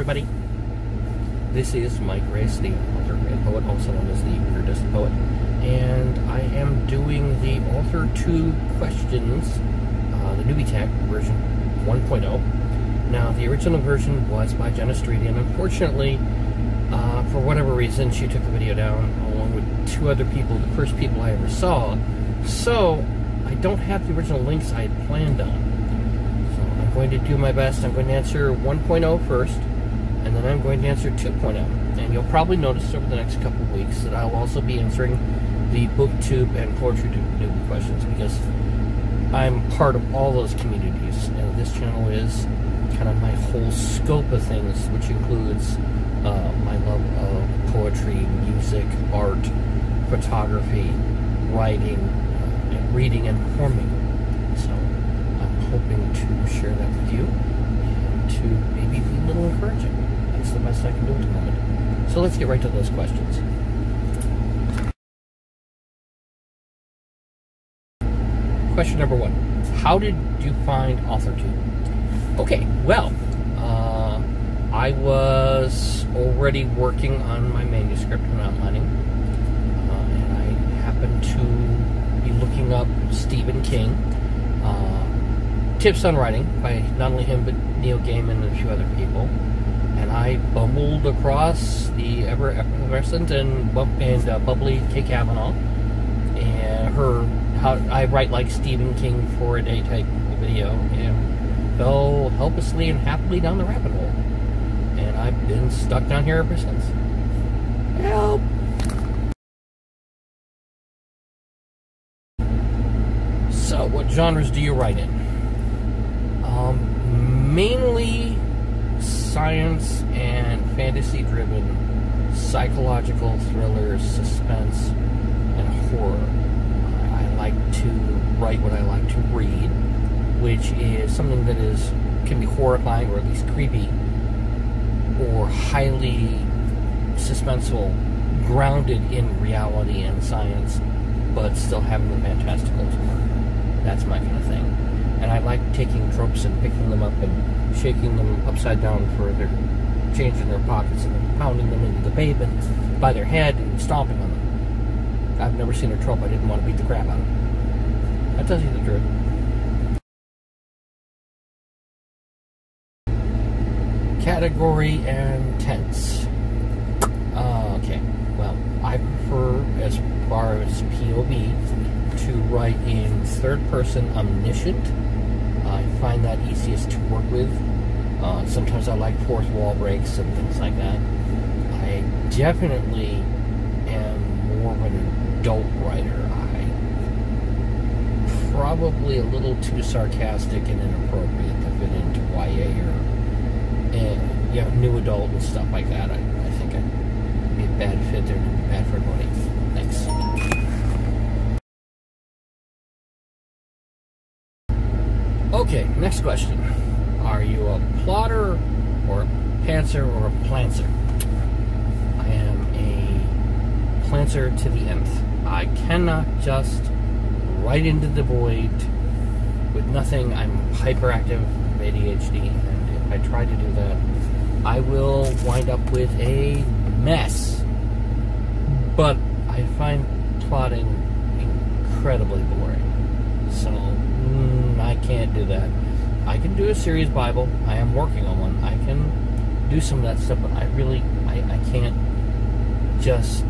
everybody. This is Mike Grace, the author and poet, also known as the Weirdest Poet, and I am doing the Authortube questions, the Newbie Tech version 1.0. Now, the original version was by Jenna Streety, and unfortunately, for whatever reason, she took the video down along with two other people, the first people I ever saw, so I don't have the original links I had planned on. I'm going to do my best. I'm going to answer 1.0 first, and then I'm going to answer 2.0. And you'll probably notice over the next couple of weeks that I'll also be answering the booktube and Authortube Newbie questions, because I'm part of all those communities, and this channel is kind of my whole scope of things, which includes my love of poetry, music, art, photography, writing, reading, and performing. So I'm hoping to share that with you and to maybe be a little encouraging. That's the best I can do at the moment. So let's get right to those questions. Question number 1. How did you find Authortube? Okay, well, I was already working on my manuscript and outlining, and I happened to be looking up Stephen King, tips on writing by not only him but Neil Gaiman and a few other people, and I bumbled across the effervescent and bubbly Kate Cavanaugh and her "How I Write Like Stephen King for a Day" type video, and fell helplessly and happily down the rabbit hole, and I've been stuck down here ever since. Help! So, what genres do you write in? Mainly science and fantasy-driven psychological thrillers, suspense, and horror. I like to write what I like to read, which is something that can be horrifying, or at least creepy, or highly suspenseful, grounded in reality and science, but still having the fantastical to work. That's my kind of thing. And I like taking tropes and picking them up and shaking them upside down for their change in their pockets, and then pounding them into the pavement by their head and stomping on them. I've never seen a trope I didn't want to beat the crap out of. That tells you the truth. Category and tense. Okay, well, I prefer, as far as POV, to write in third person omniscient. I find that easiest to work with. Sometimes I like fourth wall breaks and things like that. I definitely am more of an adult writer. I'm probably a little too sarcastic and inappropriate to fit into YA or new adult and stuff like that. I think I'd be a bad fit there and bad for everybody. Thanks. Okay, next question. Are you a plotter or a pantser or a plantser? I am a plantser to the nth. I cannot just write into the void with nothing. I'm hyperactive, ADHD, and if I try to do that, I will wind up with a mess. But I find plotting incredibly boring. So, I can't do that. I can do a series Bible. I am working on one. I can do some of that stuff, but I can't just,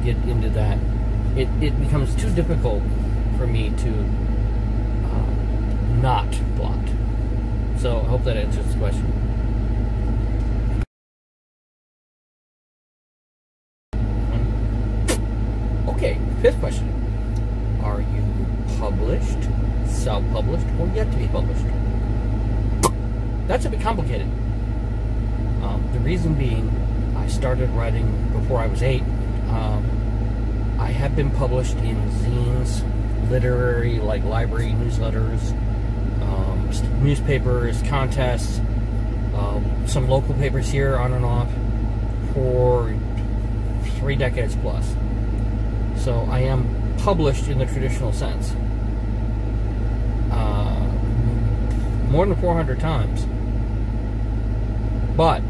get into that. It becomes too difficult for me to not plot. So, I hope that answers the question. Okay, 5th question. Are you published, self-published, or yet to be published? That's a bit complicated. The reason being, I started writing before I was 8. I have been published in zines, literary, like library newsletters, newspapers, contests, some local papers here, on and off, for 3 decades plus. So I am published in the traditional sense. More than 400 times. But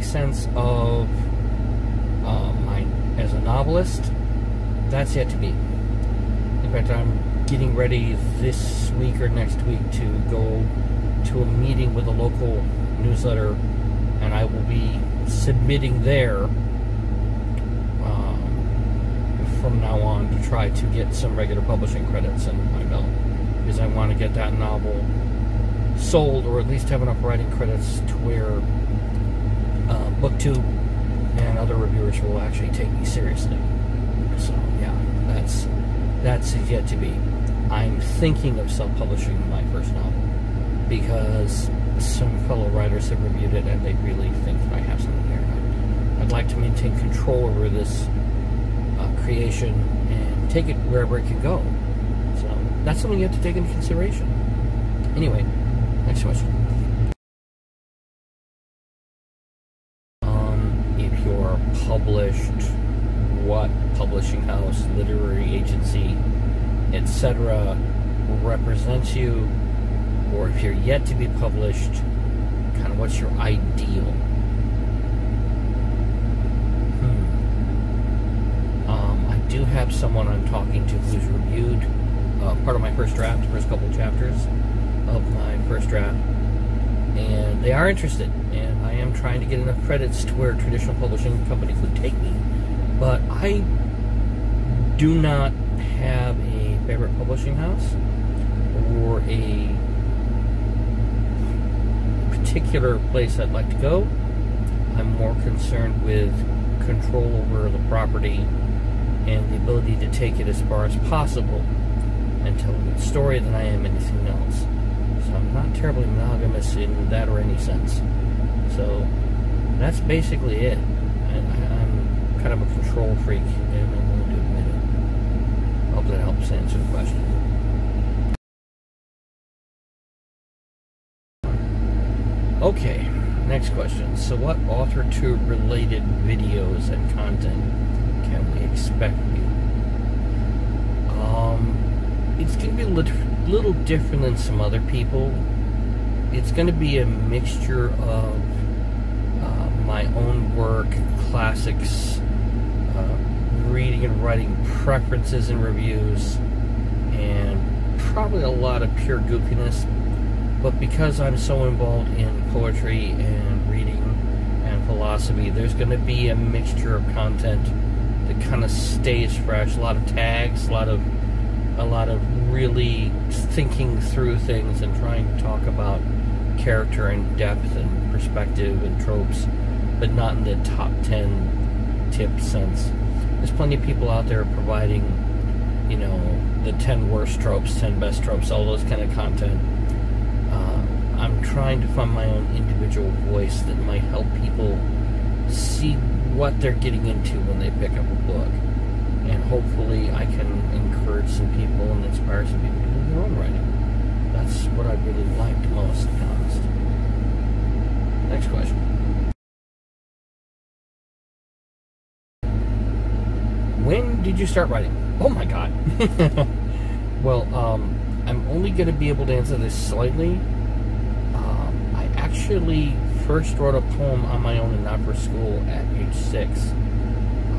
a sense of mine as a novelist. That's yet to be. In fact, I'm getting ready this week or next week to go to a meeting with a local newsletter, and I will be submitting there from now on to try to get some regular publishing credits under my belt, because I want to get that novel sold, or at least have enough writing credits to where booktube and other reviewers will actually take me seriously. So yeah, that's yet to be. I'm thinking of self-publishing my first novel because some fellow writers have reviewed it and they really think that I have something here. I'd like to maintain control over this creation and take it wherever it can go. So that's something you have to take into consideration. Anyway, next question. If you're published, what publishing house, literary agency, etc. represents you, or if you're yet to be published, kind of what's your ideal? I do have someone I'm talking to who's reviewed part of my first draft, first couple chapters of my first draft, and they are interested, and I am trying to get enough credits to where traditional publishing companies would take me, but I do not have a favorite publishing house or a particular place I'd like to go. I'm more concerned with control over the property and the ability to take it as far as possible and tell a good story than I am anything else. So I'm not terribly monogamous in that or any sense. So that's basically it. I'm kind of a control freak, and I'm willing to admit it. Hope that helps answer the question. Okay, next question. So what Authortube related videos and content can we expect from you? It's going to be a little different than some other people. It's going to be a mixture of my own work, classics, reading and writing preferences and reviews, and probably a lot of pure goofiness. But because I'm so involved in poetry and reading and philosophy, there's going to be a mixture of content that kind of stays fresh. A lot of tags, a lot of really thinking through things and trying to talk about character and depth and perspective and tropes, but not in the top 10 tip sense. There's plenty of people out there providing, you know, the 10 worst tropes, 10 best tropes, all those kind of content. I'm trying to find my own individual voice that might help people see what they're getting into when they pick up a book. And hopefully I can encourage some people and inspire some people to do their own writing. That's what I really liked most, to be honest. Next question. When did you start writing? Oh my god. Well, I'm only going to be able to answer this slightly. I actually first wrote a poem on my own and not for school at age 6.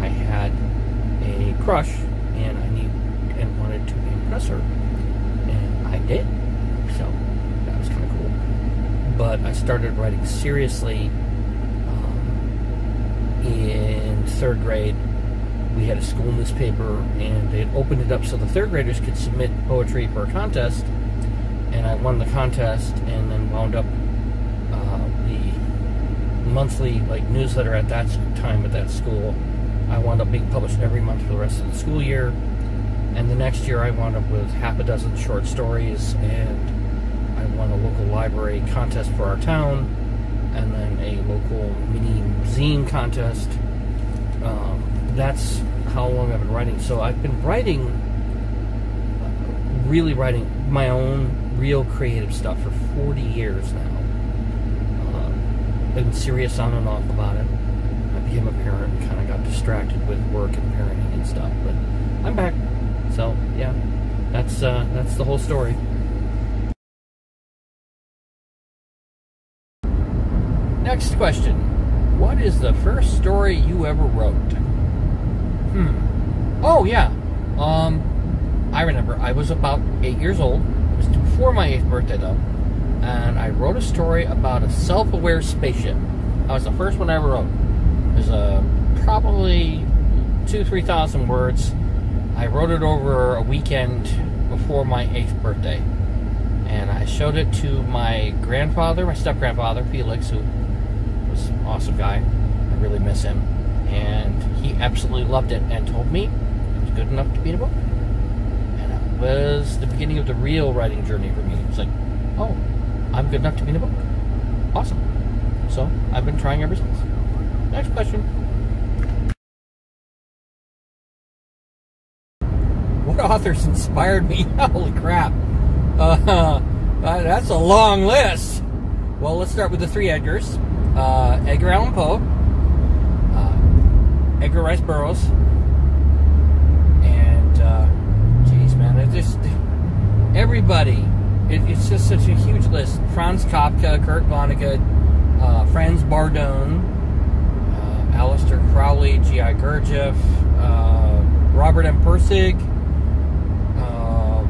I had a crush, and I wanted to impress her, and I did. So that was kind of cool. But I started writing seriously in 3rd grade. We had a school newspaper, and they had opened it up so the 3rd graders could submit poetry for a contest, and I won the contest, and then wound up the monthly newsletter at that time at that school. I wound up being published every month for the rest of the school year, and the next year I wound up with half a dozen short stories, and I won a local library contest for our town, and then a local mini zine contest. That's how long I've been writing. So I've been really writing my own real creative stuff for 40 years now. Been serious on and off about it. I became a parent and kind of got distracted with work and parenting and stuff, but I'm back. So yeah, that's the whole story. Next question. what is the first story you ever wrote? Oh, yeah. I remember. I was about 8 years old. It was before my 8th birthday, though. And I wrote a story about a self-aware spaceship. That was the first one I ever wrote. It was probably 2,000-3,000 words. I wrote it over a weekend before my 8th birthday. And I showed it to my grandfather, my step-grandfather, Felix, who was an awesome guy. I really miss him. And he absolutely loved it and told me it was good enough to be in a book. And that was the beginning of the real writing journey for me. It was like, oh, I'm good enough to be in a book. Awesome. So I've been trying ever since. Next question. What authors inspired me? Holy crap. That's a long list. Well, let's start with the 3 Edgars. Edgar Allan Poe, Edgar Rice Burroughs, and geez, man, it's just everybody. It's just such a huge list. Franz Kafka, Kurt Vonnegut, Franz Bardone, Aleister Crowley, G.I. Gurdjieff, Robert M. Pirsig,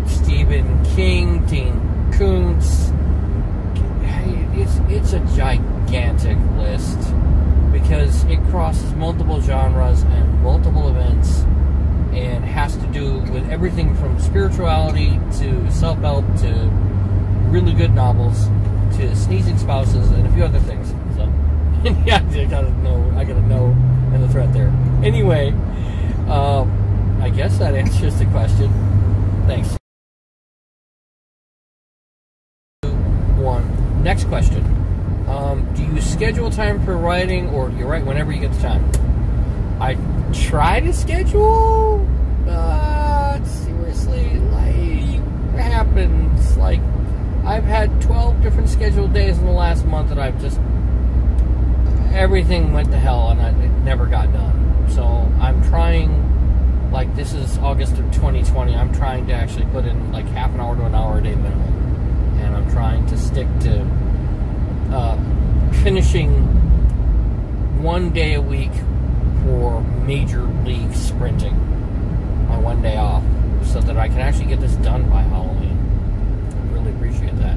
Stephen King, Dean Koontz. It's a gigantic list because it crosses multiple genres and multiple events and has to do with everything from spirituality to self-help to really good novels to sneezing spouses and a few other things. So yeah, I got a no and the threat there. Anyway, I guess that answers the question. Thanks. Next question. Do you schedule time for writing, or do you write whenever you get the time? I try to schedule, but seriously, like, it happens. Like, I've had 12 different scheduled days in the last month that I've just, everything went to hell and it never got done. So I'm trying, like, this is August of 2020, I'm trying to actually put in like half an hour to an hour a day minimum. And I'm trying to stick to finishing 1 day a week for major league sprinting on 1 day off so that I can actually get this done by Halloween. I really appreciate that.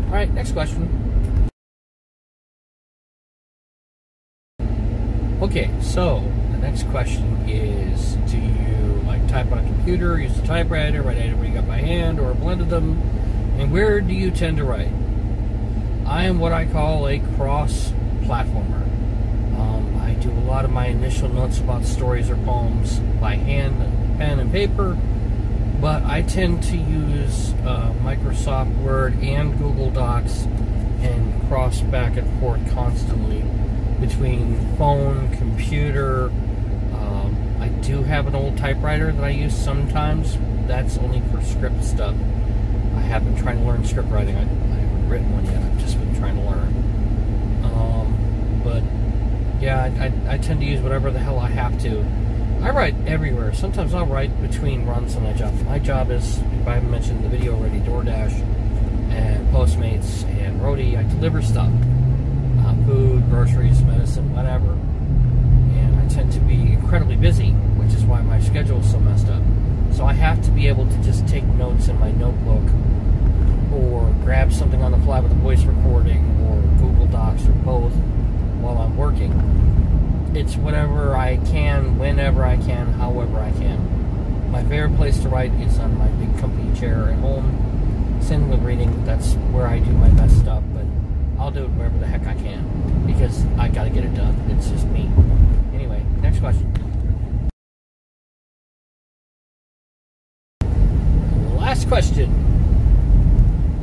Alright, next question. Okay, so the next question is, do you like type on a computer, use a typewriter, write everything up by hand, or a blend of them? And where do you tend to write? I am what I call a cross-platformer. I do a lot of my initial notes about stories or poems by hand, pen and paper, but I tend to use Microsoft Word and Google Docs and cross back and forth constantly between phone, computer. I do have an old typewriter that I use sometimes. That's only for script stuff. I have been trying to learn script writing. I haven't written one yet. I've just been trying to learn. But yeah, I tend to use whatever the hell I have to. I write everywhere. Sometimes I'll write between runs on my job. My job is, if I haven't mentioned in the video already, DoorDash and Postmates and Roadie. I deliver stuff. Food, groceries, medicine, whatever. And I tend to be incredibly busy, which is why my schedule is so messed up. So I have to be able to just take notes in my notebook or grab something on the fly with a voice recording or Google Docs or both while I'm working. It's whatever I can, whenever I can, however I can. My favorite place to write is on my big comfy chair at home. Same with reading, that's where I do my best stuff, but I'll do it wherever the heck I can because I gotta get it done. It's just me. Anyway, next question. Last question.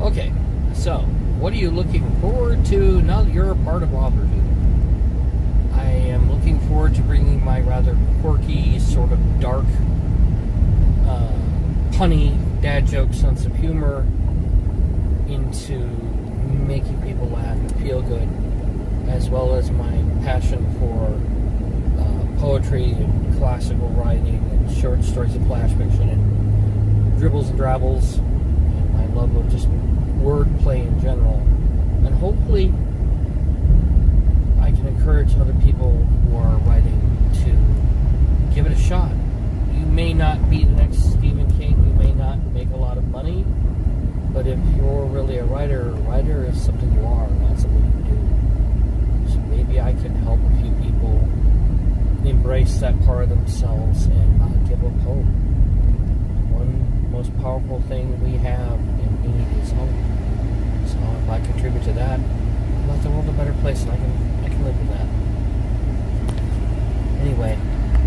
Okay, so what are you looking forward to now that you're a part of Authortube? I am looking forward to bringing my rather quirky, sort of dark, punny dad joke sense of humor into making people laugh and feel good, as well as my passion for poetry and classical writing and short stories and flash fiction and dribbles and drabbles, and my love of just wordplay in general. And hopefully I can encourage encourage other people who are writing to give it a shot. You may not be the next Stephen King, you may not make a lot of money, but if you're really a writer is something you are, not something you do. So maybe I can help a few people embrace that part of themselves and not give up hope. One most powerful thing we have and need is hope. So if I contribute to that, I'll make the world a better place, and I can live with that. Anyway,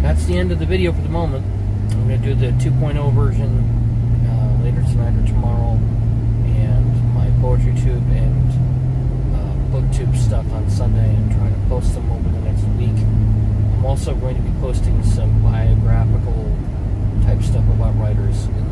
that's the end of the video for the moment. I'm going to do the 2.0 version later tonight or tomorrow, and my poetry tube and booktube stuff on Sunday, and try to post them over the next week. I'm also going to be posting some biographical type stuff about writers in